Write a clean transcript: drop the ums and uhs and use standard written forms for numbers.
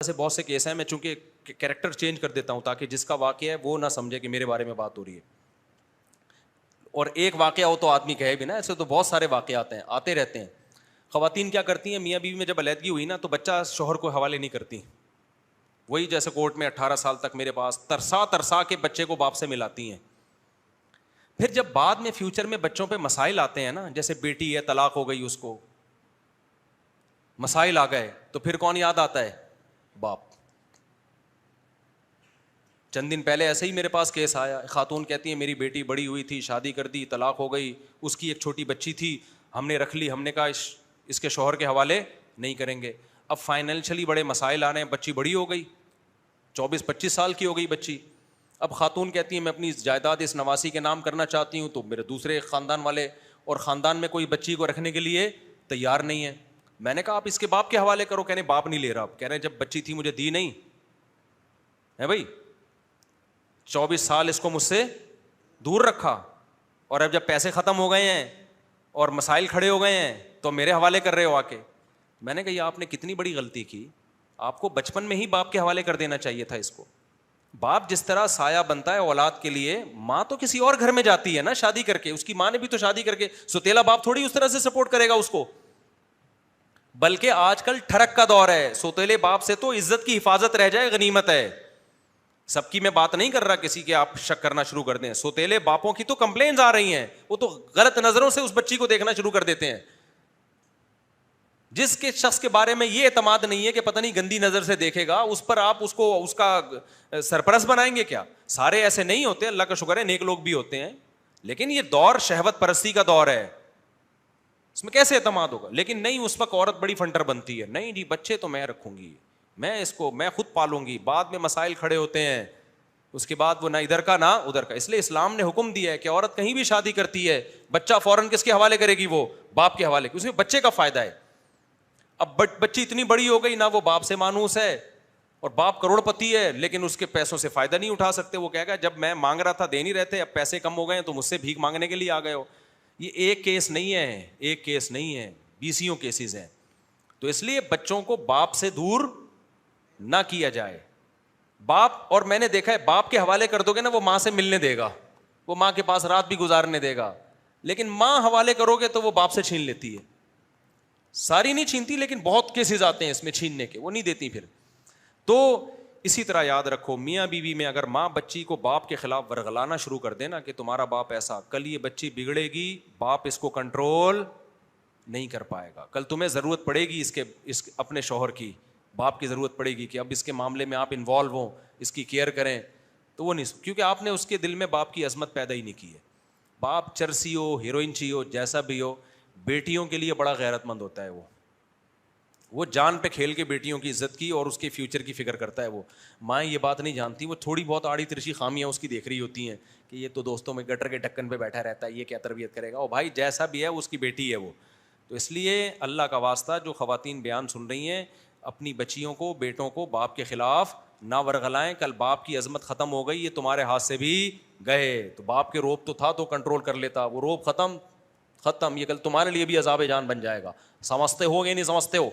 ایسے بہت سے کیس ہیں, میں چونکہ کیریکٹر چینج کر دیتا ہوں تاکہ جس کا واقعہ ہے وہ نہ سمجھے کہ میرے بارے میں بات ہو رہی ہے. اور ایک واقعہ ہو تو آدمی کہے بھی نا, ایسے تو بہت سارے واقعات ہیں, آتے رہتے ہیں. خواتین کیا کرتی ہیں, میاں بیوی میں جب علیحدگی ہوئی نا تو بچہ شوہر کو حوالے نہیں کرتی, وہی جیسے کورٹ میں 18 سال تک میرے پاس ترسا ترسا کے بچے کو باپ سے ملاتی ہیں. پھر جب بعد میں فیوچر میں بچوں پہ مسائل آتے ہیں نا, جیسے بیٹی ہے طلاق ہو گئی, اس کو مسائل آ گئے, تو پھر کون یاد آتا ہے؟ باپ. چند دن پہلے ایسے ہی میرے پاس کیس آیا, خاتون کہتی ہے میری بیٹی بڑی ہوئی تھی, شادی کر دی, طلاق ہو گئی, اس کی ایک چھوٹی بچی تھی, ہم نے رکھ لی, ہم نے کہا اس کے شوہر کے حوالے نہیں کریں گے. اب فائنینشلی بڑے مسائل آ رہے ہیں, بچی بڑی ہو گئی, 24-25 سال کی ہو گئی بچی. اب خاتون کہتی ہے میں اپنی جائیداد اس نواسی کے نام کرنا چاہتی ہوں, تو میرے دوسرے خاندان والے اور خاندان میں کوئی بچی کو رکھنے کے لیے تیار نہیں ہے. میں نے کہا آپ اس کے باپ کے حوالے کرو. کہنے باپ نہیں لے رہا. کہہ رہے جب بچی تھی مجھے دی نہیں ہے بھائی, 24 سال اس کو مجھ سے دور رکھا, اور اب جب پیسے ختم ہو گئے ہیں اور مسائل کھڑے ہو گئے ہیں تو میرے حوالے کر رہے ہو آ کے. میں نے کہا یہ آپ نے کتنی بڑی غلطی کی, آپ کو بچپن میں ہی باپ کے حوالے کر دینا چاہیے تھا اس کو. باپ جس طرح سایہ بنتا ہے اولاد کے لیے, ماں تو کسی اور گھر میں جاتی ہے نا شادی کر کے, اس کی ماں نے بھی تو شادی کر کے, سوتیلا باپ تھوڑی اس طرح سے سپورٹ کرے گا اس کو. بلکہ آج کل ٹھڑک کا دور ہے, سوتیلے باپ سے تو عزت کی حفاظت رہ جائے غنیمت ہے. سب کی میں بات نہیں کر رہا کسی کے آپ شک کرنا شروع کر دیں, سوتیلے باپوں کی تو کمپلینز آ رہی ہیں, وہ تو غلط نظروں سے اس بچی کو دیکھنا شروع کر دیتے ہیں. جس کے شخص کے بارے میں یہ اعتماد نہیں ہے کہ پتہ نہیں گندی نظر سے دیکھے گا, اس پر آپ اس کو اس کا سرپرست بنائیں گے کیا؟ سارے ایسے نہیں ہوتے, اللہ کا شکر ہے نیک لوگ بھی ہوتے ہیں, لیکن یہ دور شہوت پرستی کا دور ہے, اس میں کیسے اعتماد ہوگا؟ لیکن نہیں, اس وقت عورت بڑی فنٹر بنتی ہے, نہیں جی بچے تو میں رکھوں گی, میں اس کو میں خود پالوں گی. بعد میں مسائل کھڑے ہوتے ہیں, اس کے بعد وہ نہ ادھر کا نہ ادھر کا. اس لیے اسلام نے حکم دیا ہے کہ عورت کہیں بھی شادی کرتی ہے, بچہ فوراً کس کے حوالے کرے گی؟ وہ باپ کے حوالے, اس میں بچے کا فائدہ ہے. اب بچی اتنی بڑی ہو گئی, نہ وہ باپ سے مانوس ہے, اور باپ کروڑ پتی ہے لیکن اس کے پیسوں سے فائدہ نہیں اٹھا سکتے. وہ کہے گا جب میں مانگ رہا تھا دے نہیں رہتے, اب پیسے کم ہو گئے تو مجھ سے بھیک مانگنے کے لیے آ گئے ہو. یہ ایک کیس نہیں ہے, ایک کیس نہیں ہے, 20 کیسز ہیں. تو اس لیے بچوں کو باپ سے دور نہ کیا جائے. باپ, اور میں نے دیکھا ہے باپ کے حوالے کر دو گے نا, وہ ماں سے ملنے دے گا, وہ ماں کے پاس رات بھی گزارنے دے گا, لیکن ماں حوالے کرو گے تو وہ باپ سے چھین لیتی ہے. ساری نہیں چھینتی لیکن بہت کیسز آتے ہیں اس میں چھیننے کے, وہ نہیں دیتی پھر. تو اسی طرح یاد رکھو, میاں بیوی میں اگر ماں بچی کو باپ کے خلاف ورغلانا شروع کر دے نا کہ تمہارا باپ ایسا, کل یہ بچی بگڑے گی, باپ اس کو کنٹرول نہیں کر پائے گا. کل تمہیں ضرورت پڑے گی اس اپنے شوہر کی, باپ کی ضرورت پڑے گی کہ اب اس کے معاملے میں آپ انوالو ہوں, اس کی کیئر کریں, تو وہ نہیں, کیونکہ آپ نے اس کے دل میں باپ کی عظمت پیدا ہی نہیں کی ہے. باپ چرسی ہو, ہیروئن چی ہو, جیسا بھی ہو, بیٹیوں کے لیے بڑا غیرت مند ہوتا ہے. وہ جان پہ کھیل کے بیٹیوں کی عزت کی اور اس کے فیوچر کی فکر کرتا ہے. وہ مائیں یہ بات نہیں جانتی, وہ تھوڑی بہت آڑی ترچی خامیاں اس کی دیکھ رہی ہوتی ہیں کہ یہ تو دوستوں میں گٹر کے ڈھکن پہ بیٹھا رہتا ہے, یہ کیا تربیت کرے گا. او بھائی جیسا بھی ہے اس کی بیٹی ہے وہ. تو اس لیے اللہ کا واسطہ, جو خواتین بیان سن رہی ہیں, اپنی بچیوں کو, بیٹوں کو باپ کے خلاف نہ ورغلائیں. کل باپ کی عظمت ختم ہو گئی, یہ تمہارے ہاتھ سے بھی گئے. تو باپ کے روب تو تھا تو کنٹرول کر لیتا, وہ روب ختم, یہ کل تمہارے لیے بھی عذاب جان بن جائے گا. سمجھتے ہو گے نہیں سمجھتے ہو؟